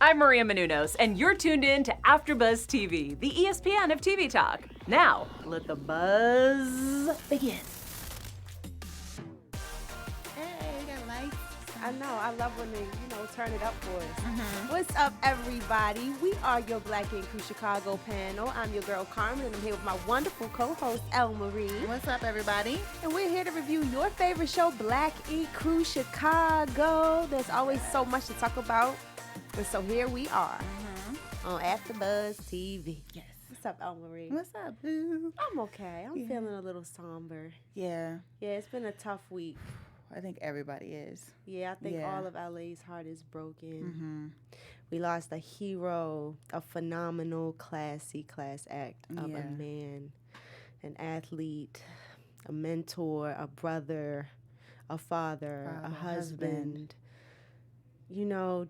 I'm Maria Menounos, and you're tuned in to AfterBuzz TV, the ESPN of TV talk. Now, let the buzz begin. Hey, we got lights. I know. I love when they, turn it up for us. What's up, everybody? We are your Black Ink Crew Chicago panel. I'm your girl, Carmen, and I'm here with my wonderful co-host, El Marie. What's up, everybody? And we're here to review your favorite show, Black Ink Crew Chicago. There's always so much to talk about. And so here we are on AfterBuzz TV. Yes. What's up, El Marie? What's up, boo? I'm okay. I'm feeling a little somber. Yeah. Yeah, it's been a tough week. I think everybody is. Yeah, I think all of LA's heart is broken. We lost a hero, a phenomenal class act of a man, an athlete, a mentor, a brother, a father, a husband.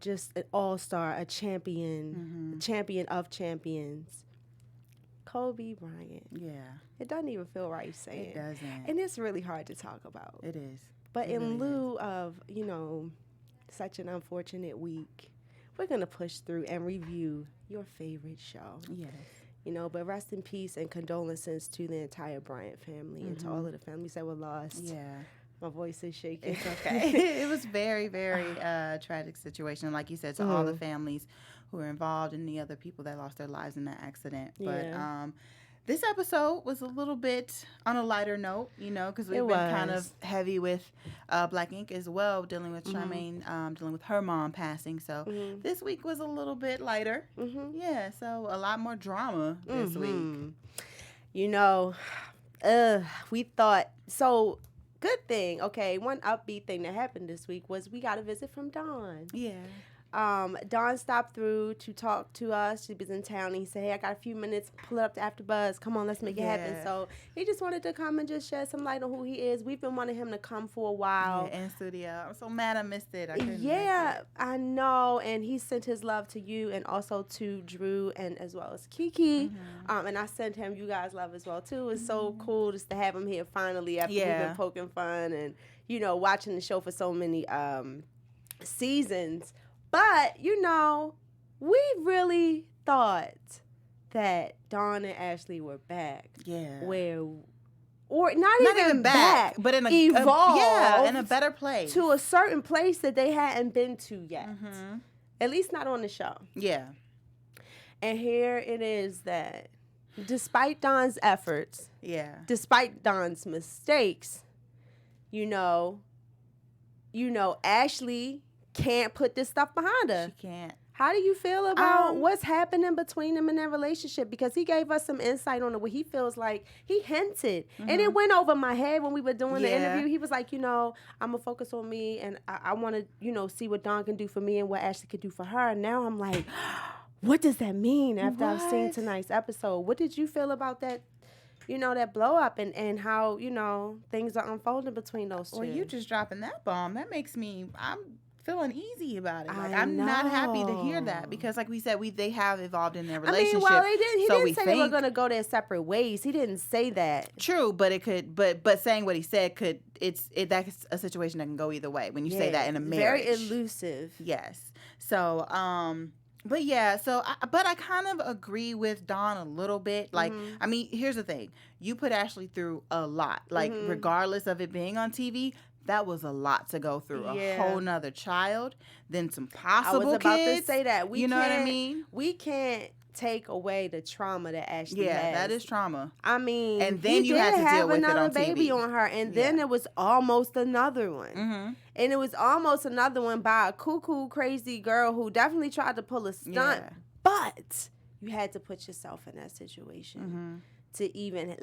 Just an all-star, a champion, a champion of champions. Kobe Bryant. Yeah. It doesn't even feel right saying It doesn't. And it's really hard to talk about. It is. But in lieu of, such an unfortunate week, we're going to push through and review your favorite show. Yes. But rest in peace and condolences to the entire Bryant family and to all of the families that were lost. Yeah. My voice is shaking. It's okay. It was very, very tragic situation. Like you said, to all the families who were involved and the other people that lost their lives in that accident. But this episode was a little bit on a lighter note, because we've been kind of heavy with Black Ink as well, dealing with Charmaine, dealing with her mom passing. So this week was a little bit lighter. Yeah, so a lot more drama this week. We thought, so good thing, one upbeat thing that happened this week was we got a visit from Dawn. Yeah. Dawn stopped through to talk to us. She was in town. And he said, hey, I got a few minutes. Pull it up to AfterBuzz. Come on, let's make it happen. So he just wanted to come and just shed some light on who he is. We've been wanting him to come for a while. Yeah, in studio. I'm so mad I missed it. I couldn't make it. I know. And he sent his love to you and also to Drew and as well as Kiki. And I sent him you guys love as well, too. It's so cool just to have him here finally after we've been poking fun and, watching the show for so many seasons. But, we really thought that Dawn and Ashley were back. Yeah. Or not even back, but in evolved in a better place. To a certain place that they hadn't been to yet. At least not on the show. Yeah. And here it is that despite Dawn's efforts, despite Dawn's mistakes, Ashley can't put this stuff behind her. She can't. How do you feel about what's happening between them in their relationship? Because he gave us some insight on it where he feels like he hinted. And it went over my head when we were doing the interview. He was like, I'm going to focus on me and I want to, see what Dawn can do for me and what Ashley could do for her. And now I'm like, what does that mean after I've seen tonight's episode? What did you feel about that? That blow up and how, things are unfolding between those two. Well, you just dropping that bomb. That makes I'm feeling easy about it. Like, I'm not happy to hear that because, like we said, they have evolved in their relationship. They didn't. He didn't say they were going to go their separate ways. He didn't say that. True, but it could. But saying what he said could. That's a situation that can go either way when you say that in a marriage. Very elusive. Yes. So, but yeah. So, but I kind of agree with Dawn a little bit. Like, here's the thing: you put Ashley through a lot. Like, regardless of it being on TV. That was a lot to go through. A whole nother child, then some possible kids. I was about to say that. You know what I mean? We can't take away the trauma that Ashley has. Yeah, that is trauma. And then you had to deal with it on TV. another baby on her, and then it was almost another one. And it was almost another one by a cuckoo, crazy girl who definitely tried to pull a stunt. But you had to put yourself in that situation. To even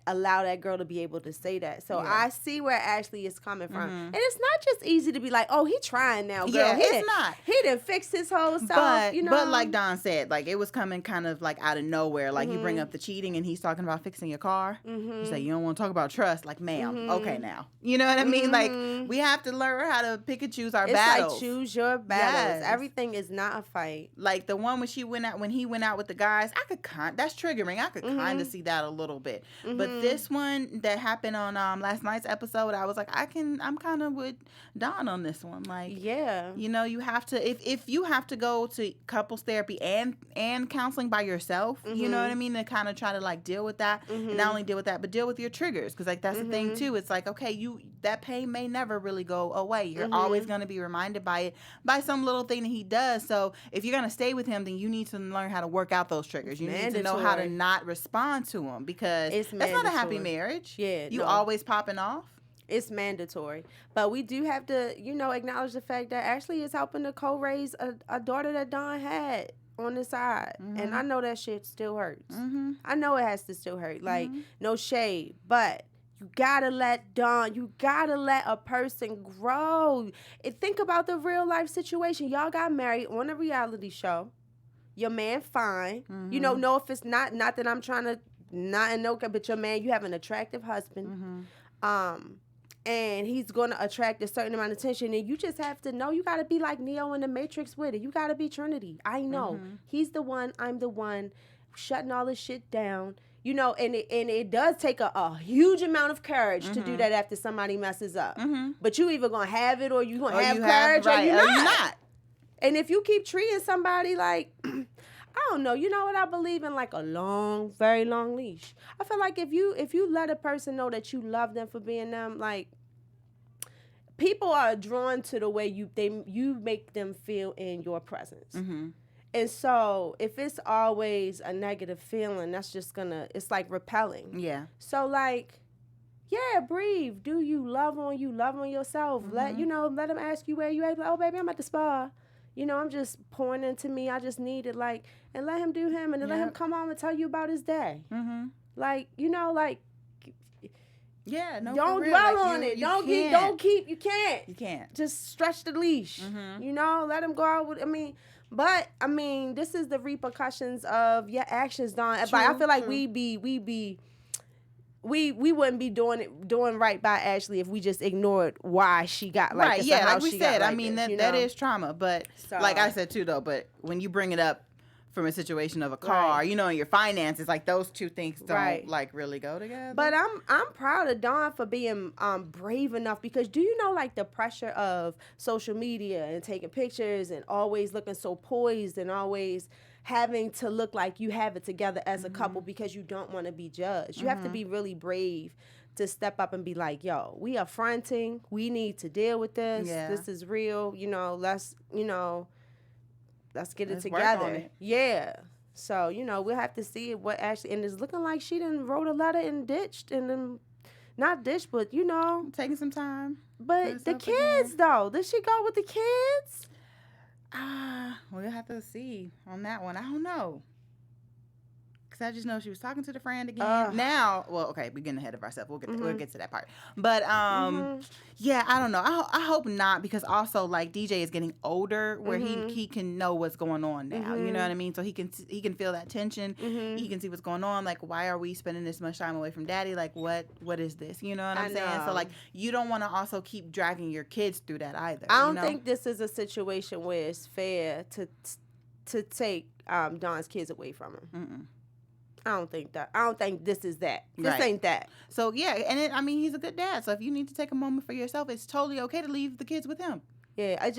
allow that girl to be able to say that. So I see where Ashley is coming from. And it's not just easy to be like, oh, he trying now, girl. Yeah, it's not. He done fixed his whole self, But like Dawn said, like it was coming kind of like out of nowhere. Like you bring up the cheating and he's talking about fixing your car. You say, you don't want to talk about trust. Like, ma'am, okay now. You know what I mean? Like we have to learn how to pick and choose our battles. It's like choose your battles. Yes. Everything is not a fight. Like the one when he went out with the guys, that's triggering. I could kind of see that a little bit. But this one that happened on last night's episode, I was like, I'm kind of with Dawn on this one. Like, yeah, you know, you have to, if you have to go to couples therapy and counseling by yourself, you know what I mean, to kind of try to like deal with that, and not only deal with that, but deal with your triggers, because like that's the thing too. It's like, okay, that pain may never really go away. You're always going to be reminded by it, by some little thing that he does. So if you're going to stay with him, then you need to learn how to work out those triggers. You need to know how to not respond to them, because that's not a happy marriage. Yeah, you always popping off. It's mandatory. But we do have to, you know, acknowledge the fact that Ashley is helping to co-raise a daughter that Dawn had on the side. And I know that shit still hurts. I know it has to still hurt. Like, no shade. But you gotta let a person grow. And think about the real life situation. Y'all got married on a reality show. Your man fine. You know, no, if it's not that I'm trying to, but your man, you have an attractive husband. And he's going to attract a certain amount of attention. And you just have to know, you got to be like Neo in the Matrix with it. You got to be Trinity. I know. He's the one. I'm the one. Shutting all this shit down. You know, and it does take a huge amount of courage to do that after somebody messes up. But you either going to have it, or you going to have courage, or you're not. And if you keep treating somebody like, I don't know, you know what, I believe in like a long, very long leash. I feel like if you let a person know that you love them for being them, like, people are drawn to the way you make them feel in your presence. And so if it's always a negative feeling, that's just it's like repelling. Yeah. So like, yeah, breathe. Do you love on yourself? Let them ask you where you at. Like, oh baby, I'm at the spa. You know, I'm just pouring into me. I just need it, like, and let him do him, and then let him come on and tell you about his day. Like, you know, like, yeah, no, don't dwell on it. You can't. Just stretch the leash. You know, let him go out with, but this is the repercussions of your actions, Dawn. Like, I feel like we wouldn't be doing right by Ashley if we just ignored why she got like this. Yeah, like we said, that is trauma. But like I said too, though, but when you bring it up from a situation of a car, you know, and your finances, like those two things don't like really go together. But I'm proud of Dawn for being brave enough, because do you know, like, the pressure of social media and taking pictures and always looking so poised and always having to look like you have it together as a couple because you don't want to be judged. You have to be really brave to step up and be like, yo, we are fronting. We need to deal with this. Yeah. This is real. You know, let's get it together. Yeah. So, you know, we'll have to see what actually, and it's looking like she done wrote a letter and ditched, and then, not ditched, but, you know. Taking some time. But the kids, though, did she go with the kids? We'll have to see on that one. I don't know. Because I just know she was talking to the friend again. Now, well, okay, we're getting ahead of ourselves. We'll get to that part. But, yeah, I don't know. I hope not, because also, like, DJ is getting older where he can know what's going on now. You know what I mean? So he can feel that tension. He can see what's going on. Like, why are we spending this much time away from daddy? Like, what is this? You know what I'm saying? So, like, you don't want to also keep dragging your kids through that either. I don't think this is a situation where it's fair to take Dawn's kids away from him. I don't think this is that. This ain't that. So, yeah, and he's a good dad. So if you need to take a moment for yourself, it's totally okay to leave the kids with him. Yeah,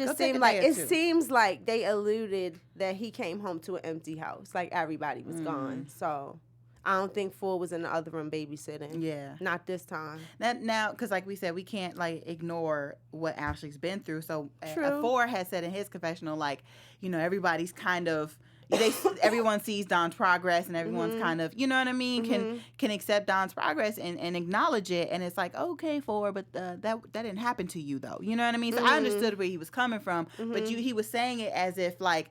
seems like they alluded that he came home to an empty house. Like, everybody was gone. So I don't think Ford was in the other room babysitting. Yeah. Not this time. Now, because like we said, we can't, like, ignore what Ashley's been through. So Ford has said in his confessional, like, you know, everybody's kind of, everyone sees Dawn's progress, and everyone's kind of, you know what I mean, can accept Dawn's progress and acknowledge it. And it's like, okay, Ford, but that didn't happen to you, though. You know what I mean? So I understood where he was coming from, but he was saying it as if, like,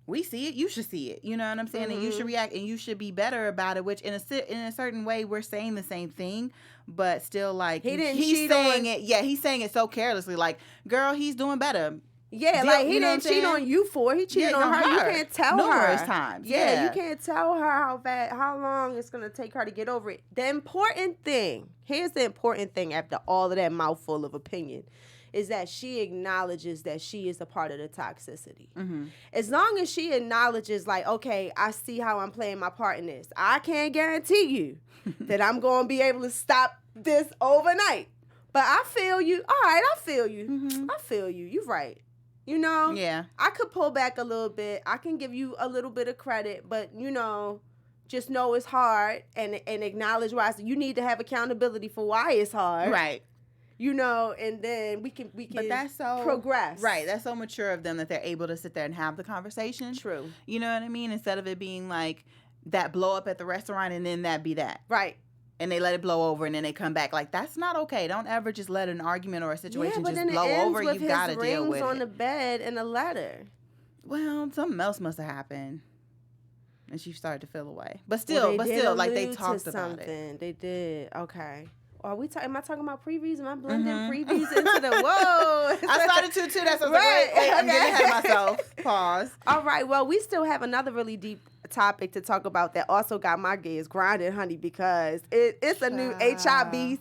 we see it, you should see it. You know what I'm saying? And you should react, and you should be better about it, which in a certain way, we're saying the same thing, but still, like, he's saying it so carelessly, like, girl, he's doing better. Yeah, like, he didn't cheat on you for it. He cheated on her. You can't tell numerous times. Yeah, you can't tell her how long it's going to take her to get over it. The important thing, here's the important thing after all of that mouthful of opinion, is that she acknowledges that she is a part of the toxicity. As long as she acknowledges, like, okay, I see how I'm playing my part in this. I can't guarantee you that I'm going to be able to stop this overnight. But I feel you. All right, I feel you. I feel you. You're right. You know? Yeah. I could pull back a little bit. I can give you a little bit of credit, but, just know it's hard and acknowledge why. So you need to have accountability for why it's hard. Right. And then we can but that's so progress. Right. That's so mature of them that they're able to sit there and have the conversation. True. You know what I mean? Instead of it being like that blow up at the restaurant and then that be that. Right. And they let it blow over and then they come back. Like, that's not okay. Don't ever just let an argument or a situation just blow over. You've got to deal with it. On the bed and a letter. Well, something else must have happened. And she started to feel away. But still, like, they talked about it. They did. Okay. Am I talking about previews? Am I blending previews into the whoa? I started to too. That's what I was like, wait, I'm getting ahead of myself. Pause. All right. Well, we still have another really deep topic to talk about that also got my gears grinding, honey, because it's a new HBIC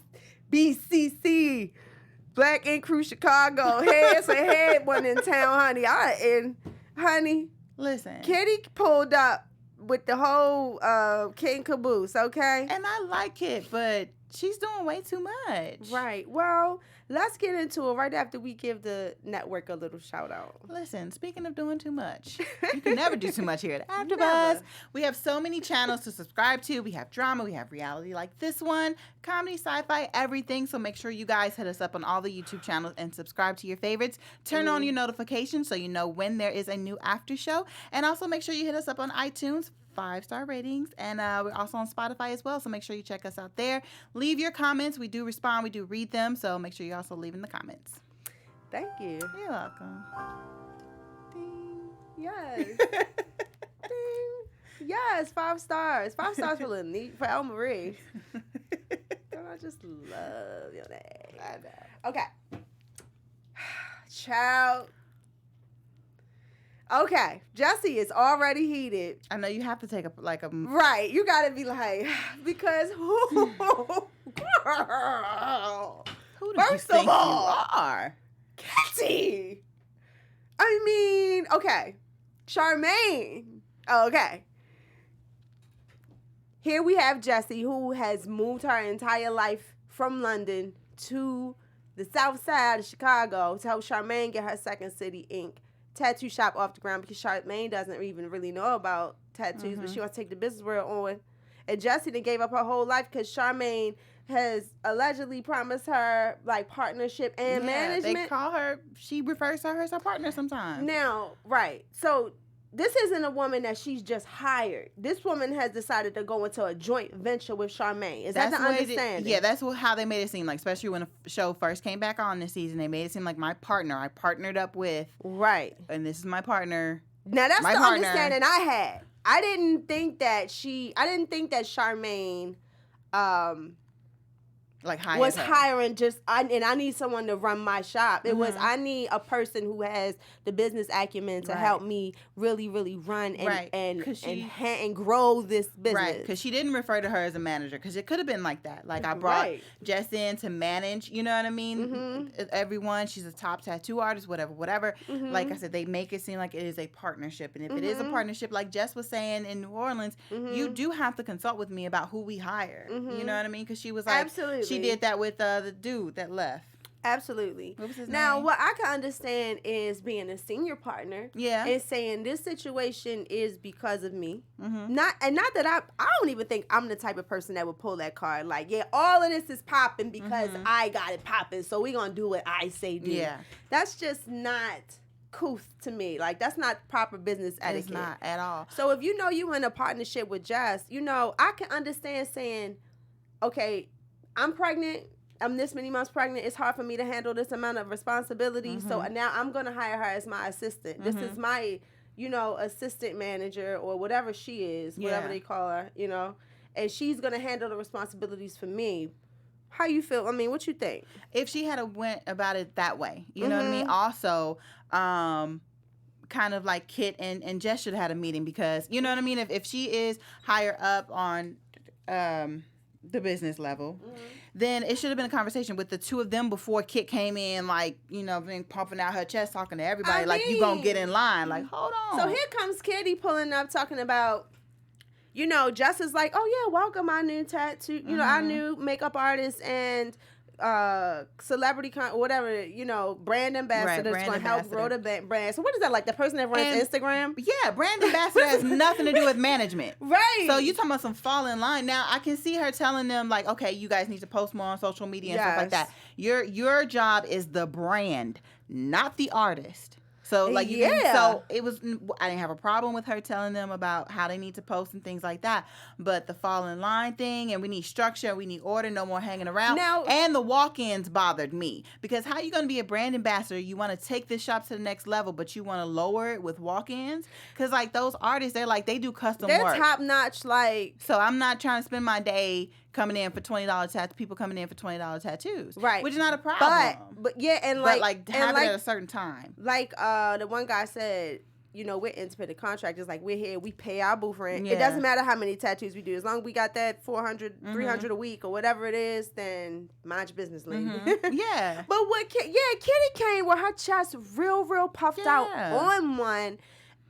Black Ink Crew Chicago head one in town, honey. Listen, Kitty pulled up with the whole king caboose, okay? And I like it, but she's doing way too much. Right. Well, let's get into it right after we give the network a little shout out. Listen, speaking of doing too much, you can never do too much here at AfterBuzz. Never. We have so many channels to subscribe to. We have drama, we have reality like this one, comedy, sci-fi, everything. So make sure you guys hit us up on all the YouTube channels and subscribe to your favorites. Turn on your notifications so you know when there is a new after show. And also make sure you hit us up on iTunes. 5-star ratings, and we're also on Spotify as well, so make sure you check us out there. Leave your comments. We do respond, we do read them, so make sure you also leave in the comments. Thank you. You're welcome. Ding. Yes. Ding. Yes, 5 stars. 5 stars for Lil Neat, for El Marie. Don't I just love your name? I know. Okay. Child. Okay, Jesse is already heated. I know you have to take a right. You gotta be like, because girl. Who do you think you are? Kitty. I mean, okay, Charmaine. Okay. Here we have Jessie, who has moved her entire life from London to the south side of Chicago to help Charmaine get her Second City Ink tattoo shop off the ground, because Charmaine doesn't even really know about tattoos, but she wants to take the business world on. And Jessie then gave up her whole life because Charmaine has allegedly promised her like partnership and management. They call her, she refers to her as her partner sometimes. Now, right. So this isn't a woman that she's just hired. This woman has decided to go into a joint venture with Charmaine. Is that the understanding? That's how they made it seem like, especially when the show first came back on this season. They made it seem like my partner. I partnered up with. Right. And this is my partner. Now, that's the understanding I had. I didn't think that Charmaine was hiring I need someone to run my shop. It was, I need a person who has the business acumen to help me really, really run and grow this business. Right, because she didn't refer to her as a manager, because it could have been like that. Like, I brought Jess in to manage, you know what I mean? Everyone, she's a top tattoo artist, whatever. Like I said, they make it seem like it is a partnership. And if it is a partnership, like Jess was saying in New Orleans, you do have to consult with me about who we hire. You know what I mean? Because she was like, absolutely. She did that with the dude that left. Absolutely. What was his name? What I can understand is being a senior partner. Yeah. And saying this situation is because of me. Not that I don't even think I'm the type of person that would pull that card. Like, yeah, all of this is popping because I got it popping, so we're gonna do what I say do. Yeah. That's just not couth to me. Like, that's not proper business etiquette. It's not at all. So if you know you in a partnership with Jess, I can understand saying, okay, I'm pregnant. I'm this many months pregnant. It's hard for me to handle this amount of responsibility. So now I'm going to hire her as my assistant. This is my, assistant manager or whatever she is, whatever they call her, and she's going to handle the responsibilities for me. How you feel? I mean, what you think? If she had went about it that way, you know what I mean? Also, kind of like Kit and Jess should have had a meeting, because, you know what I mean? If she is higher up on the business level, then it should have been a conversation with the two of them before Kit came in, like, you know, being pumping out her chest, talking to everybody, like, you gonna get in line. Like, hold on. So here comes Kitty pulling up, talking about, you know, Jess is like, oh, yeah, welcome our new tattoo, you know, our new makeup artist and celebrity, whatever, you know, brand ambassador that's going to help grow the brand. So what is that, like the person that runs Instagram? Yeah, brand ambassador has nothing to do with management. Right. So you talking about some fall in line. Now, I can see her telling them, like, okay, you guys need to post more on social media and stuff like that. Your job is the brand, not the artist. So, like, so it was, I didn't have a problem with her telling them about how they need to post and things like that. But the fall in line thing, and we need structure, we need order, no more hanging around. Now, and the walk-ins bothered me. Because how are you going to be a brand ambassador? You want to take this shop to the next level, but you want to lower it with walk-ins? Because, like, those artists, they're like, they do custom work. They're top-notch, like. So I'm not trying to spend my day coming in for $20 tattoos, people coming in for $20 tattoos. Right. Which is not a problem. But yeah, and like. But, like, have it at a certain time. Like, the one guy said, you know, we're independent contractors. Like, we're here, we pay our booth rent. It doesn't matter how many tattoos we do. As long as we got that 400, 300 a week or whatever it is, then mind your business, lady. Yeah. But Kitty came with her chest real puffed out on one,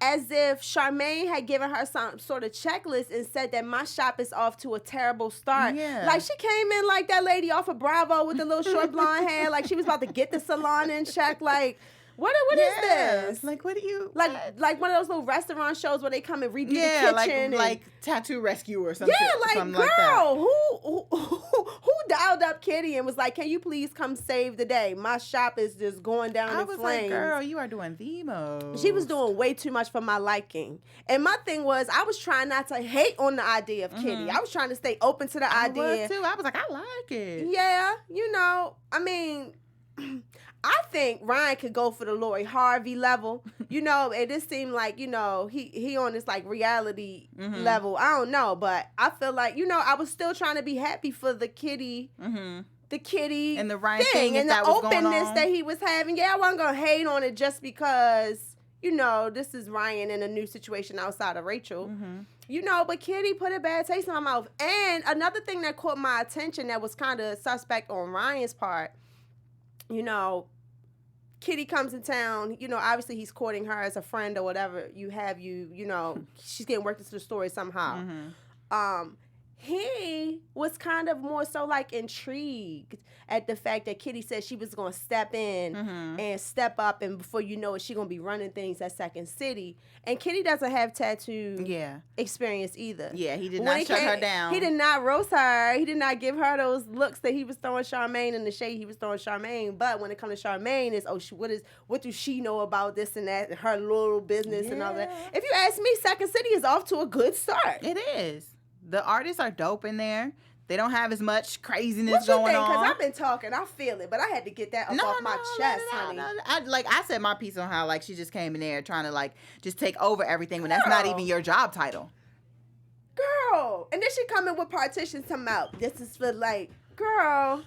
as if Charmaine had given her some sort of checklist and said that my shop is off to a terrible start. Yeah. Like, she came in like that lady off of Bravo with the little short blonde hair, like she was about to get the salon in check. Like, what is this? Like, what do you... Like one of those little restaurant shows where they come and redo the kitchen. like Tattoo Rescue or something. Yeah, like, something girl, like who dialed up Kitty and was like, can you please come save the day? My shop is just going down in flames. I was like, girl, you are doing the most. She was doing way too much for my liking. And my thing was, I was trying not to hate on the idea of Kitty. I was trying to stay open to the idea. I was too. I was like, I like it. Yeah, you know, I mean... I think Ryan could go for the Lori Harvey level. You know, it just seemed like, you know, he on this, like, reality level. I don't know, but I feel like, you know, I was still trying to be happy for the Kitty, the Kitty and the Ryan thing and the openness that he was having. Yeah, I wasn't going to hate on it just because, you know, this is Ryan in a new situation outside of Rachel. You know, but Kitty put a bad taste in my mouth. And another thing that caught my attention that was kind of suspect on Ryan's part, you know, Kitty comes in town, you know, obviously he's courting her as a friend or whatever you know, she's getting worked into the story somehow. He was kind of more so, like, intrigued at the fact that Kitty said she was going to step in and step up, and before you know it, she's going to be running things at Second City. And Kitty doesn't have tattoo experience either. Yeah, he did not shut her down. He did not roast her. He did not give her those looks that he was throwing Charmaine and the shade he was throwing Charmaine. But when it comes to Charmaine, it's, what does she know about this and that, her little business and all that. If you ask me, Second City is off to a good start. It is. The artists are dope in there. They don't have as much craziness going on. Because I've been talking, I feel it, but I had to get that off my chest, honey. I said my piece on how, like, she just came in there trying to, like, just take over everything when that's not even your job title. Girl. And then she come in with partitions come out. This is for, like, girl.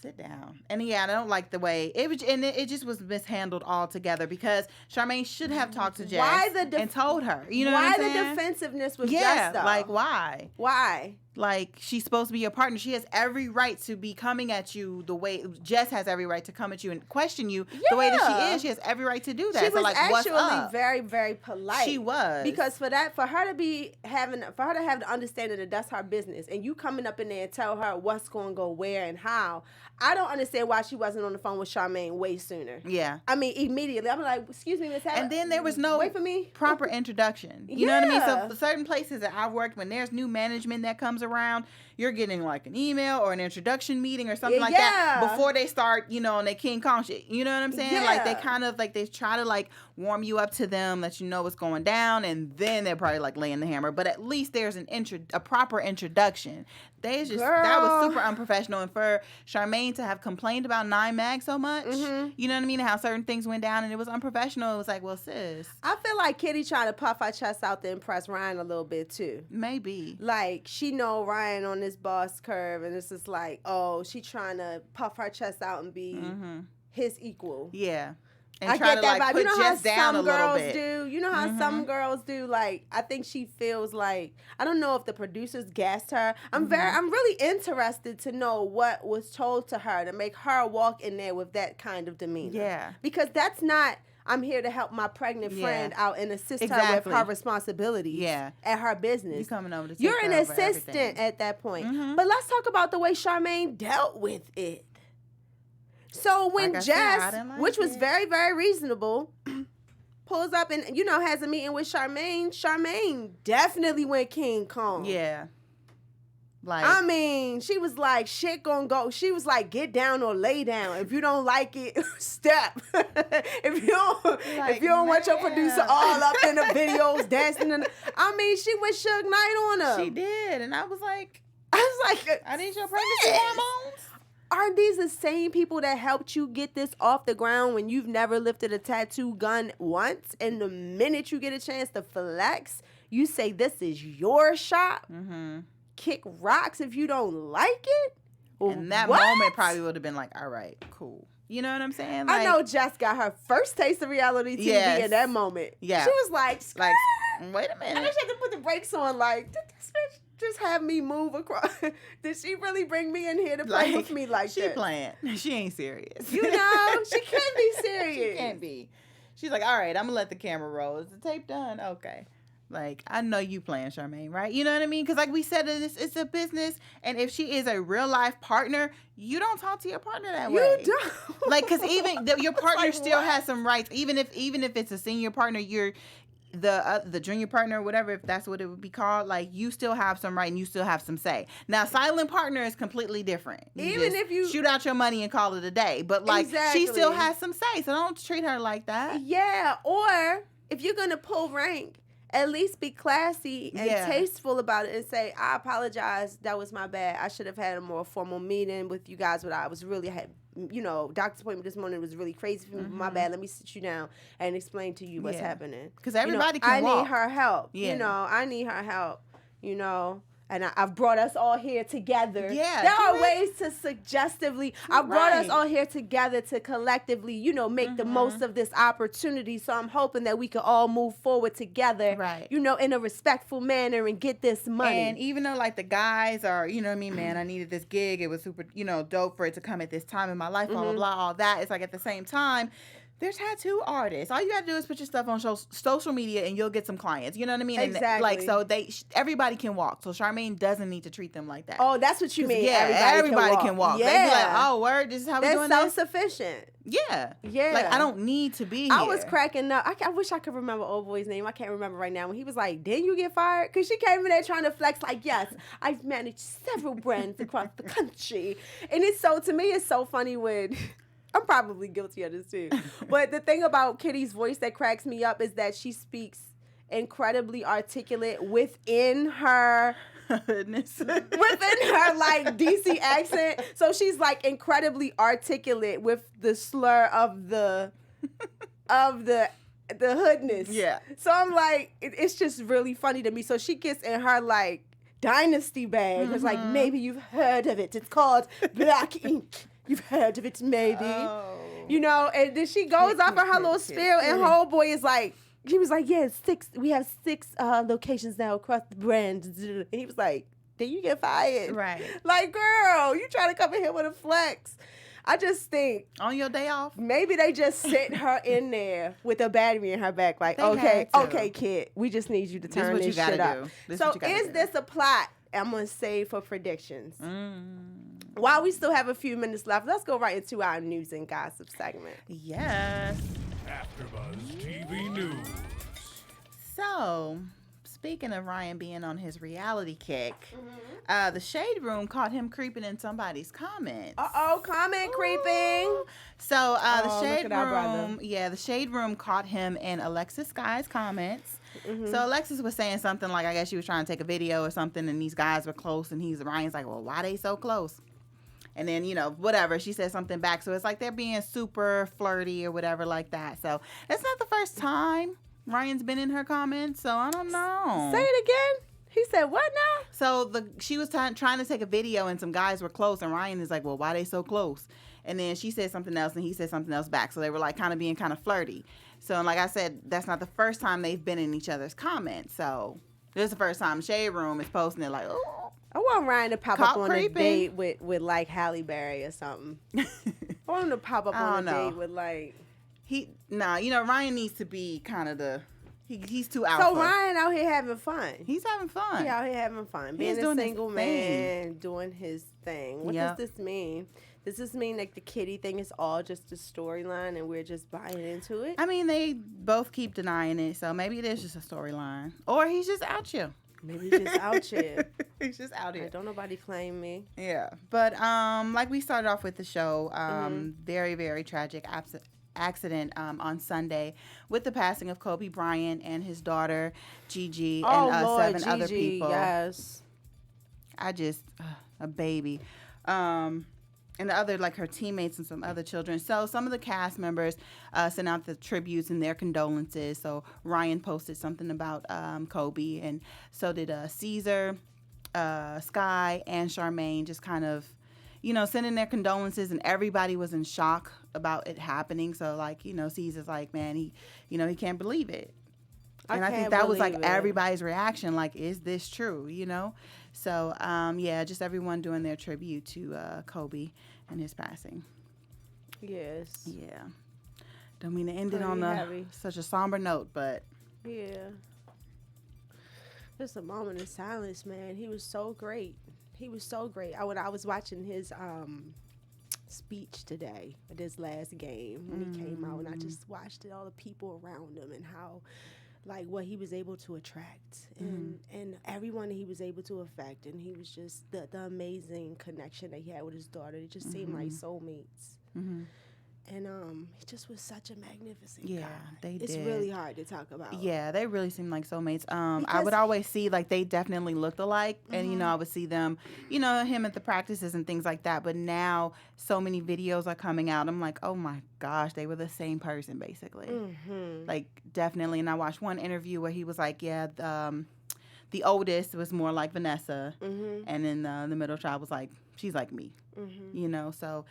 Sit down. And yeah, I don't like the way it just was mishandled altogether, because Charmaine should have talked to Jess and told her. You know what I'm saying? Why the defensiveness was Jess, though? Like, why? Why? Like, she's supposed to be your partner. She has every right to be coming at you the way Jess has every right to come at you and question you the way that she is. She has every right to do that. She was like, actually very, very polite. She was, because for her to have the understanding that that's her business, and you coming up in there and tell her what's going to go where and how. I don't understand why she wasn't on the phone with Charmaine way sooner. Yeah, I mean, immediately. I'm like, excuse me, Miss Hannah. And then there was no wait for me proper introduction. You know what I mean? So for certain places that I've worked, when there's new management that comes around, you're getting like an email or an introduction meeting or something like that before they start, you know, on their King Kong shit. You know what I'm saying? Yeah. Like, they kind of, like, they try to, like, warm you up to them, let you know what's going down, and then they're probably, like, laying the hammer. But at least there's a proper introduction. That was super unprofessional. And for Charmaine to have complained about 9 Mag so much, you know what I mean? How certain things went down and it was unprofessional. It was like, well, sis. I feel like Kitty trying to puff her chest out to impress Ryan a little bit too. Maybe. Like, she know Ryan on this boss curve, and it's just like, oh, she trying to puff her chest out and be his equal. Yeah. and I try get to that like vibe. put You know Jess how down a some little girls bit. do. You know how some girls do. Like, I think she feels like, I don't know if the producers gassed her. I'm really interested to know what was told to her to make her walk in there with that kind of demeanor. Yeah, because that's not. I'm here to help my pregnant friend out and assist her with her responsibilities at her business. You coming over to take You're an her over assistant everything. at that point. But let's talk about the way Charmaine dealt with it. So when Like I Jess, said, I didn't like which was it. very, very reasonable, pulls up and, you know, has a meeting with Charmaine definitely went King Kong. Yeah. Like, I mean, she was like, shit gonna go. She was like, get down or lay down. If you don't like it, step. if you don't want your producer all up in the videos dancing. I mean, she went Suge Knight on her. she did. And I was like, I need your pregnancy hormones. Are these the same people that helped you get this off the ground when you've never lifted a tattoo gun once? And the minute you get a chance to flex, you say this is your shot? Kick rocks if you don't like it? And that moment probably would have been like, all right, cool. You know what I'm saying? Like, I know Jess got her first taste of reality TV in that moment. Yeah. She was like, wait a minute. And she had to put the brakes on like, did this bitch just have me move across? Did she really bring me in here to play with me like that? She playing. She ain't serious. You know, she can't be serious. She can't be. She's like, all right, I'm going to let the camera roll. Is the tape done? Okay. Like, I know you playing, Charmaine, right? You know what I mean? Because like we said, it's a business. And if she is a real life partner, you don't talk to your partner that way. You don't. Like, because even your partner still has some rights. Even if it's a senior partner, you're the junior partner, or whatever, if that's what it would be called, like, you still have some right and you still have some say. Now, silent partner is completely different. Even if you shoot out your money and call it a day. But like, she still has some say. So don't treat her like that. Yeah. Or if you're going to pull rank, at least be classy and tasteful about it and say, I apologize. That was my bad. I should have had a more formal meeting with you guys, but I was really doctor's appointment this morning was really crazy for me. My bad. Let me sit you down and explain to you what's happening. Because everybody can walk. I need her help. Yeah. I need her help. And I've brought us all here together. Yeah, there are ways to suggestively. I brought us all here together to collectively, make the most of this opportunity. So I'm hoping that we can all move forward together, in a respectful manner and get this money. And even though like the guys are, man, I needed this gig. It was super, dope for it to come at this time in my life, blah, blah, blah, all that. It's like at the same time, there's tattoo artists. All you gotta do is put your stuff on social media, and you'll get some clients. You know what I mean? Exactly. And everybody can walk. So Charmaine doesn't need to treat them like that. Oh, that's what you mean. Yeah, everybody can walk. Yeah. They be like, oh, word, this is how we're doing this. They're self-sufficient. Yeah. Yeah. Like, I don't need to be here. I was cracking up. I wish I could remember old boy's name. I can't remember right now. When he was like, didn't you get fired? Because she came in there trying to flex like, yes, I've managed several brands across the country. And to me, it's so funny when... I'm probably guilty of this too. But the thing about Kitty's voice that cracks me up is that she speaks incredibly articulate within her within her like DC accent. So she's like incredibly articulate with the slur of the hoodness. Yeah. So I'm like, it's just really funny to me. So she gets in her like dynasty bag. It's like, maybe you've heard of it. It's called Black Ink. You've heard of it, maybe. Oh. And then she goes off on her little spiel, and homeboy is like, he was like, yeah, we have 6 locations now across the brand. And he was like, then you get fired. Right. Like, girl, you trying to come in here with a flex. I just think. On your day off? Maybe they just sent her in there with a battery in her back, like, okay, kid, we just need you to turn this shit up. So is this a plot? I'm going to save for predictions. While we still have a few minutes left, let's go right into our news and gossip segment. Yes. AfterBuzz TV News. So, speaking of Ryan being on his reality kick, the Shade Room caught him creeping in somebody's comments. Comment creeping. So, the Shade Room caught him in Alexis Sky's comments. So Alexis was saying something like, I guess she was trying to take a video or something, and these guys were close, and Ryan's like, well, why they so close? And then, whatever, she said something back. So it's like they're being super flirty or whatever like that. So it's not the first time Ryan's been in her comments, so I don't know. Say it again. He said what now? So she was trying to take a video, and some guys were close, and Ryan is like, well, why they so close? And then she said something else, and he said something else back. So they were like kind of being kind of flirty. So, and like I said, that's not the first time they've been in each other's comments. So this is the first time Shade Room is posting it like, oh. I want Ryan to pop up on creeping. a date with like Halle Berry or something. I want him to pop up on a date with like. Ryan needs to be kind of he's too alpha. So Ryan out here having fun. He's having fun. He out here having fun. Being a single man, doing his thing. What does this mean? Does this mean like the Kitty thing is all just a storyline and we're just buying into it? I mean, they both keep denying it, so maybe it is just a storyline. Or he's just out here. Maybe he's just out here. He's just out here. Don't nobody claim me. Yeah. But like we started off with the show, very, very tragic accident on Sunday with the passing of Kobe Bryant and his daughter Gigi and Lord, 7 other Gigi, people. Yes. I just a baby. And the other, like her teammates and some other children. So some of the cast members sent out the tributes and their condolences. So Ryan posted something about Kobe, and so did Caesar, Sky, and Charmaine, just kind of, sending their condolences, and everybody was in shock about it happening. So, like, Caesar's like, man, he can't believe it. And I think that was like everybody's reaction, like, is this true, So, just everyone doing their tribute to Kobe and his passing. Yes. Yeah. Don't mean to end it on such a somber note, but. Yeah. Just a moment of silence, man. He was so great. When I was watching his speech today at his last game when he came out, and I just watched all the people around him and how, like, what he was able to attract and everyone he was able to affect, and he was just the amazing connection that he had with his daughter. It just seemed like soulmates. And he just was such a magnificent guy. It's really hard to talk about. Yeah, they really seem like soulmates. I would always see, like, they definitely looked alike. And, I would see them, him at the practices and things like that. But now so many videos are coming out. I'm like, oh, my gosh, they were the same person, basically. Like, definitely. And I watched one interview where he was like, yeah, the oldest was more like Vanessa. And then the middle child was like, she's like me. So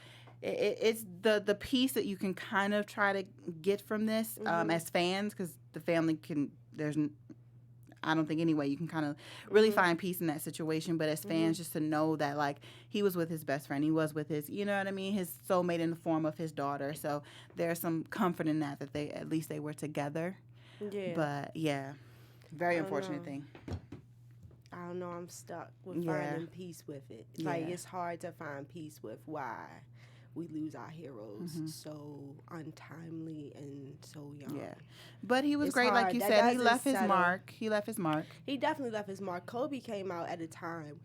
it's the piece that you can kind of try to get from this as fans, because the family I don't think any way you can kind of really find peace in that situation. But as fans, just to know that, like, he was with his best friend, he was with his, his soulmate in the form of his daughter. So there's some comfort in that they at least they were together. Yeah. But yeah, very unfortunate thing. I don't know. I'm stuck with finding peace with it. Like, it's hard to find peace with why we lose our heroes so untimely and so young. Yeah. But he was great, hard. Like you said. He left his mark. He definitely left his mark. Kobe came out at a time.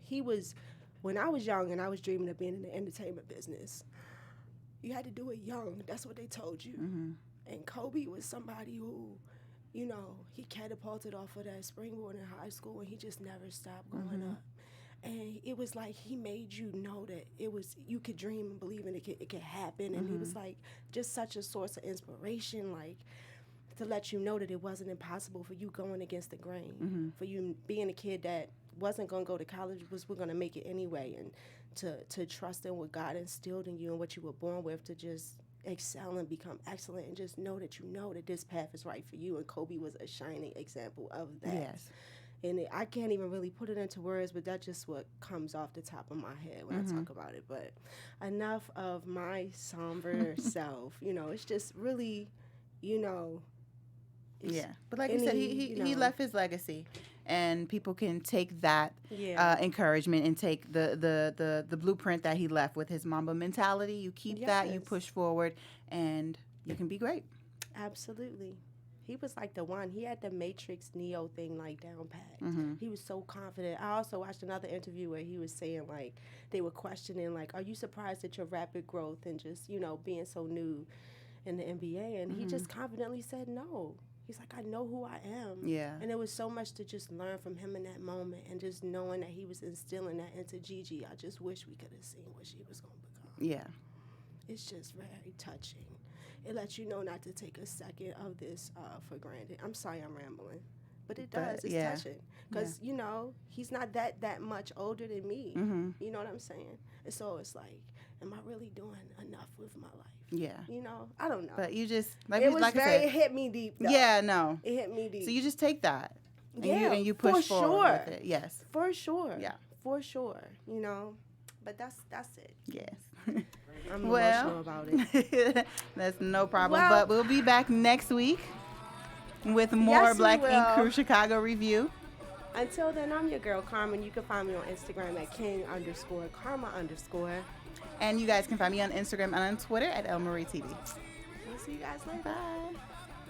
When I was young and I was dreaming of being in the entertainment business, you had to do it young. That's what they told you. And Kobe was somebody who, he catapulted off of that springboard in high school, and he just never stopped going up. And it was like he made you know that you could dream and believe in it could happen. And he was like just such a source of inspiration, like to let you know that it wasn't impossible for you going against the grain, for you being a kid that wasn't going to go to college, we're going to make it anyway, and to trust in what God instilled in you and what you were born with, to just excel and become excellent, and just know that this path is right for you. And Kobe was a shining example of that. Yes. And I can't even really put it into words, but that's just what comes off the top of my head when I talk about it. But enough of my somber self. It's just really, But like you said, he left his legacy, and people can take that encouragement and take the blueprint that he left with his Mamba mentality. You keep that, you push forward, and you can be great. Absolutely. He was like the one. He had the Matrix Neo thing like down pat. He was so confident. I also watched another interview where he was saying, like, they were questioning, like, are you surprised at your rapid growth and just, being so new in the NBA? And he just confidently said no. He's like, I know who I am. Yeah. And there was so much to just learn from him in that moment, and just knowing that he was instilling that into Gigi. I just wish we could have seen what she was going to become. Yeah. It's just very touching. It lets you know not to take a second of this for granted. I'm sorry I'm rambling, but it does. It's touching. Because, he's not that much older than me. You know what I'm saying? And so it's like, am I really doing enough with my life? Yeah. You know, I don't know. But you just, it hit me deep, though. Yeah, no. It hit me deep. So you just take that. And yeah, you push for forward sure. with it. Yes. For sure. Yeah. For sure. You know, but that's it. Yes. I'm emotional about it. That's no problem. Well, but we'll be back next week with more Black Ink Crew Chicago review. Until then, I'm your girl, Carmen. You can find me on Instagram at king_karma_. And you guys can find me on Instagram and on Twitter at elmarietv. We'll see you guys later. Bye.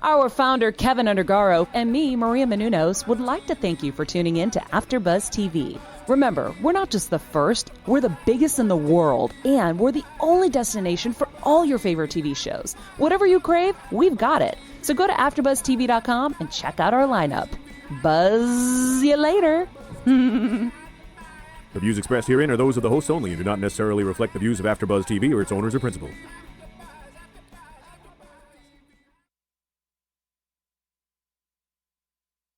Our founder, Keven Undergaro, and me, Maria Menounos, would like to thank you for tuning in to AfterBuzz TV. Remember, we're not just the first, we're the biggest in the world, and we're the only destination for all your favorite TV shows. Whatever you crave, we've got it. So go to AfterBuzzTV.com and check out our lineup. Buzz you later. The views expressed herein are those of the hosts only and do not necessarily reflect the views of AfterBuzz TV or its owners or principals.